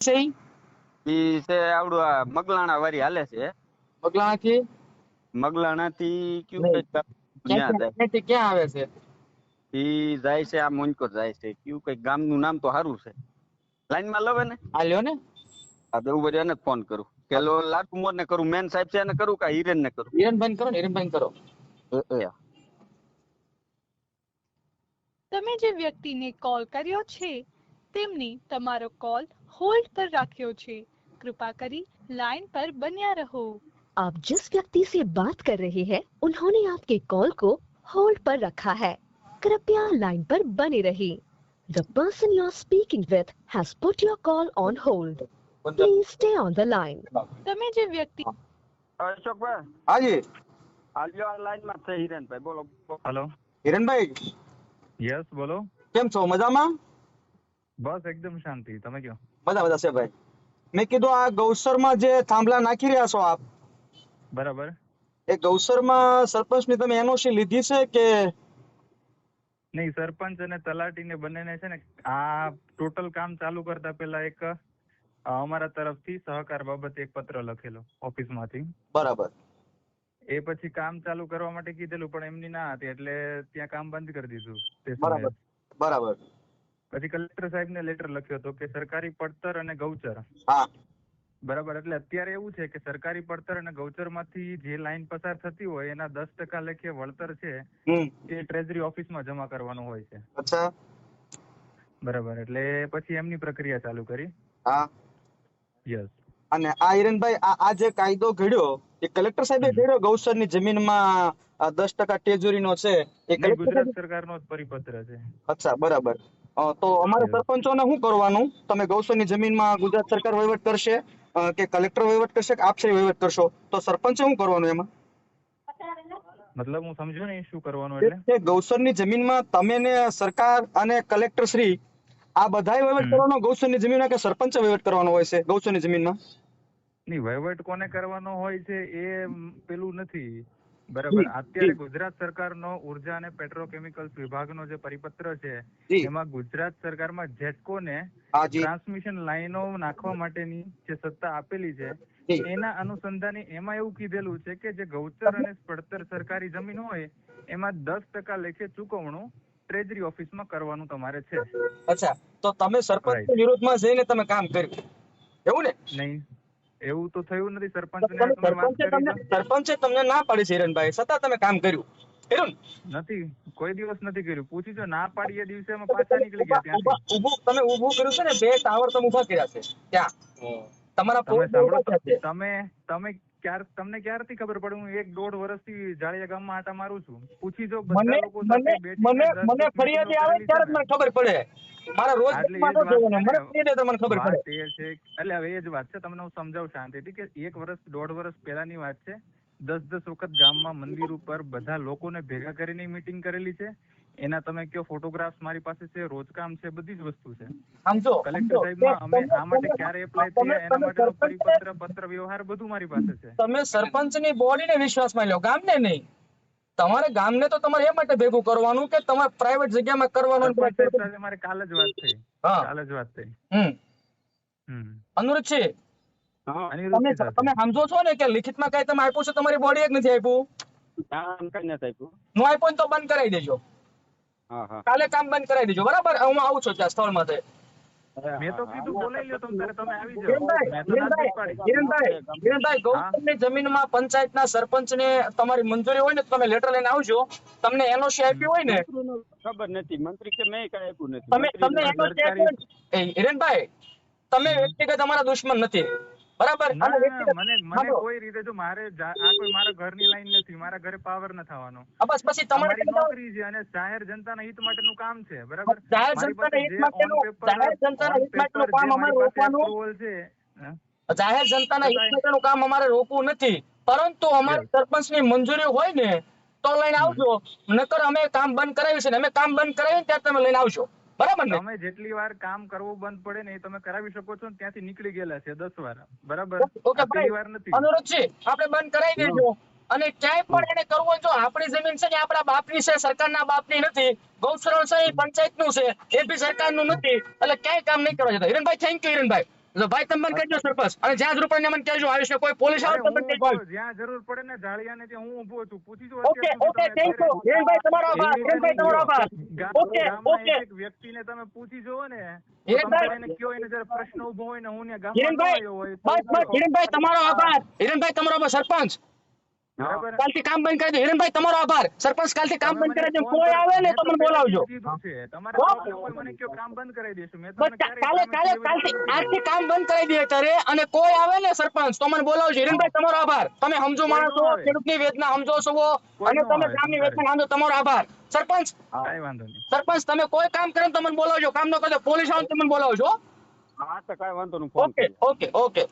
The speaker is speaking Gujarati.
છે ઈ? ઈ છે આવડું આ મગલાણા વારી હાલે છે. બગલાણાથી મગલાણા થી કયું નહીં, કઈક ત્યાં જાય. ક્યાંથી ક્યાં આવે છે? ઈ જાય છે આ મોનકોટ જાય છે. કયું કઈક ગામનું નામ તો સારું છે. લાઈન માં લવે ને આ લ્યો ને, આ તો ઉભો એને ફોન કરું. પેલો લાટુ મોર ને કરું, મેન સાહેબ છે એને કરું કે હિરેન ને કરું? હિરણભાઈ કરો ને, હિરણભાઈ કરો. એ તમે જે વ્યક્તિને કોલ કર્યો છે તેમની તમારો કોલ હોલ્ડ પર રાખ્યો છે, कृपा करी लाइन पर बन्या रहो। आप जिस व्यक्ति से बात कर रहे हैं उन्होंने आपके कॉल को होल्ड पर रखा है, कृपया लाइन पर बने रहिए। The person you are speaking with has put your call on hold. Please stay on the line. તમે જે વ્યક્તિ અશોકભાઈ હાજી આલ્યો આ લાઈન માં છે હિરેનભાઈ, બોલો. હેલો, હિરણભાઈ યસ બોલો. કેમ છો? મજામાં? બસ એકદમ શાંતિ, તમે કયો? મજા છે ભાઈ. મેં કીધું આ ગૌસરમાં જે થાંભલા નાખી રહ્યા છો આપ, બરાબર. એ ગૌસરમાં સરપંચની તમે એનઓસી લીધી છે કે? નહીં, સરપંચ અને તલાટીને બંનેને છે ને આ ટોટલ કામ ચાલુ કરતા પહેલા એક અમારા તરફથી સહકાર બાબતે એક પત્ર લખેલો ઓફિસમાંથી. બરાબર. એ પછી કામ ચાલુ કરવા માટે કીધેલું પણ એમની ના હતી એટલે ત્યાં કામ બંધ કરી દીધું તે બરાબર સમયે. બરાબર. પછી કલેક્ટર સાહેબને લેટર લખ્યો હતો કે સરકારી પડતર અને ગૌચર, હા બરાબર. એટલે અત્યારે એવું છે કે સરકારી પડતર અને ગૌચરમાંથી જે લાઈન પસાર થતી હોય એના 10% લેખે વળતર છે એ ટ્રેઝરી ઓફિસમાં જમા કરવાનું હોય છે. અચ્છા. બરાબર. એટલે પછી એમની પ્રક્રિયા ચાલુ કરી. હા. યસ. અને આ હિરણભાઈ આ જે કાયદો ઘડ્યો એ કલેક્ટર સાહેબે ઘડ્યો ગૌસરની જમીનમાં 10% ટેજુરીનો છે એ ગુજરાત સરકારનો જ પરિપત્ર છે. અચ્છા બરાબર. તો અમારે સરપંચોને શું કરવાનું? તમે ગૌસરની જમીનમાં ગુજરાત સરકાર વહીવટ કરશે કે કલેક્ટર વહીવટ કરશે કે આપ શ્રી વહીવટ કરશો? તો સરપંચે શું કરવાનું એમાં? મતલબ હું સમજ્યો નહીં શું કરવાનું એટલે? કે ગૌસરની જમીનમાં તમે ને સરકાર અને કલેક્ટર શ્રી આ બધાય વહીવટ કરવાનો ગૌસરની જમીનમાં કે સરપંચે વહીવટ કરવાનો હોય છે ગૌસરની જમીનમાં? નહીં, વહીવટ કોને કરવાનો હોય છે એ પેલું નથી. બરાબર. અત્યારે ગુજરાત સરકારનો ઉર્જા અને પેટ્રોકેમિકલ્સ વિભાગનો જે પરિપત્ર છે એમાં ગુજરાત સરકારમાં જેટકોને ટ્રાન્સમિશન લાઈનો નાખવા માટેની જે સત્તા આપેલી છે એના અનુસંધાને એમાં એવું કીધેલું છે કે જે ગૌચર અને પડતર સરકારી જમીન હોય એમાં 10% લેખે ચૂકવણું ટ્રેઝરી ઓફિસમાં કરવાનું તમારે છે. અચ્છા, તો તમે સરપંચ વિરોધમાં જઈને તમે કામ કર્યું એવું ને? નહીં, એવું તો થયું નથી. સરપંચે તમને ના પાડી છે હિરણભાઈ, છતાં તમે કામ કર્યું કર્યું નથી? કોઈ દિવસ નથી કર્યું. પૂછી જો, ના પાડી એ દિવસે અમે પાછા નીકળી ગયા ત્યાંથી. તમે ઊભું કર્યું છે ને, 2 ટાવર તમે ઊભા કર્યા છે ત્યાં તમારા તમને ક્યારથી ખબર પડે? હું 1-1.5 વર્ષથી જાળિયા ગામમાં આટા મારું છું. પૂછી જો મને ફરિયાદી આવે ત્યારે જ મને ખબર પડે. મારા રોજ મને ખબર પડે. એટલે હવે એ જ વાત છે, તમને હું સમજાવું શાંતિથી કે 1-1.5 વર્ષ પહેલાની વાત છે. 10 વખત ગામમાં મંદિર ઉપર બધા લોકોને ભેગા કરીને મીટિંગ કરેલી છે. એના તમે કયો ફોટોગ્રાફ્સ મારી પાસે છે, રોજકામ છે, બધી જ વસ્તુ છે. કલેક્ટર સાહેબમાં અમે આ માટે ક્યારે એપ્લાય થયા એના માટેનો પરિપત્ર, પત્ર વ્યવહાર બધું મારી પાસે છે. તમે સરપંચની બોડીને વિશ્વાસમાં લો, ગામને નહીં. તમારે ગામને તો તમારે એ માટે ભેગું કરવાનું કે તમારે પ્રાઇવેટ જગ્યામાં કરવાનું. મારે કાલે જ વાત થઈ. અનુરોધ છે તમે સમજો છો ને કે લિખિતમાં કઈ તમે આપ્યું છે? તમારી બોડી એક નથી આપ્યું. નો આપ્યું તો બંધ કરાવી દેજો. કાલે કામ બંધ કરાવી દેજો. બરાબર. હું આવું છું ત્યાં સ્થળ માટે. મેં તો કીધું બોલાવી લ્યો તમે આવી જાઓ. હિરણભાઈ, ગૌચરની જમીનમાં પંચાયતના સરપંચને તમારી મંજૂરી હોય ને તમે લેટર લઈને આવજો. તમને એનઓસી આપી હોય ને ખબર નથી, મંત્રી કે મેં કઈ આપ્યું નથી. તમને એનઓસી આપી. હિરણભાઈ, તમે વ્યક્તિગત અમારા દુશ્મન નથી, બરાબર? મને કોઈ રીતે જો મારે આ કોઈ મારા ઘરની લાઈન નથી, મારા ઘરે પાવર ન થવાનો. બસ પછી તમારી નોકરી છે અને જાહેર જનતાના હિત માટેનું કામ છે, બરાબર? જાહેર જનતાના હિત માટેનું કામ અમારે રોકવાનું છે. જાહેર જનતાના હિત માટેનું કામ અમારે રોકવું નથી, પરંતુ અમારે સરપંચની મંજૂરી હોય ને તો લઈને આવજો. નકર અમે કામ બંધ કરાવી છે ને અમે કામ બંધ કરાવીને ત્યારે તમે લઈને આવશો, બરાબર ને? તમે જેટલી વાર કામ કરવું બંધ પડે ને એ તમે કરાવી શકો છો. ત્યાંથી નીકળી ગયેલા છે 10 વાર, બરાબર? પહેલી વાર નથી. અનુરોધ છે, આપણે બંધ કરાવી દેજો. અને ક્યાંય પણ એને કરવું હોય તો આપણી જમીન છે ને આપણા બાપની છે, સરકારના બાપની નથી. ગૌચરણ છે એ પંચાયતનું છે, એ બી સરકારનું નથી. એટલે ક્યાંય કામ નહીં કરવા જતા. હિરણભાઈ, થેન્ક યુ હિરણભાઈ. એટલે ભાઈ તમે મને કહેજો સરપંચ, અને જ્યાં જરૂર પડે મને કહેજો, આવીશ. કોઈ પોલીસ આવે તો મને કહેજો. જ્યાં જરૂર પડે ને જાળિયાને ત્યાં હું ઊભો છું, પૂછી જો. ઓકે થેન્ક યુ હિરેનભાઈ, તમારો આભાર. હિરેનભાઈ તમારો આભાર. ઓકે એક વ્યક્તિને તમે પૂછી જોવો ને, હિરેનભાઈ, એને કયો, એને જયારે પ્રશ્ન ઉભો હોય ને, હું ને હિરેનભાઈ બસ હિરેનભાઈ તમારો આભાર. હિરેનભાઈ તમારો આભાર. સરપંચ બરાબર. કાલથી કામ બંધ કરી દો. હિરેનભાઈ તમારો આભાર. સરપંચ કાલથી કામ બંધ કરી દો. કોઈ આવે ને તો મને બોલાવજો. તમારે મને કયો કામ બંધ કરાવી દઈશું. મેં તમને કાલથી આજથી કામ બંધ કરી દે ત્યારે, અને કોઈ આવે ને સરપંચ તો મને બોલાવજો. હિરેનભાઈ તમારો આભાર. તમે સમજો માણસ છો, ખેડૂતની વેદના સમજો છો, અને તમે ગામની વેદના સમજો. તમારો આભાર સરપંચ. કઈ વાંધો નહીં. સરપંચ તમે કોઈ કામ કરે તો મને બોલાવજો. કામ ન કરે તો પોલીસ આવે તો મને બોલાવજો. હા તો કઈ વાંધો નહીં, ફોન ઓકે ઓકે ઓકે.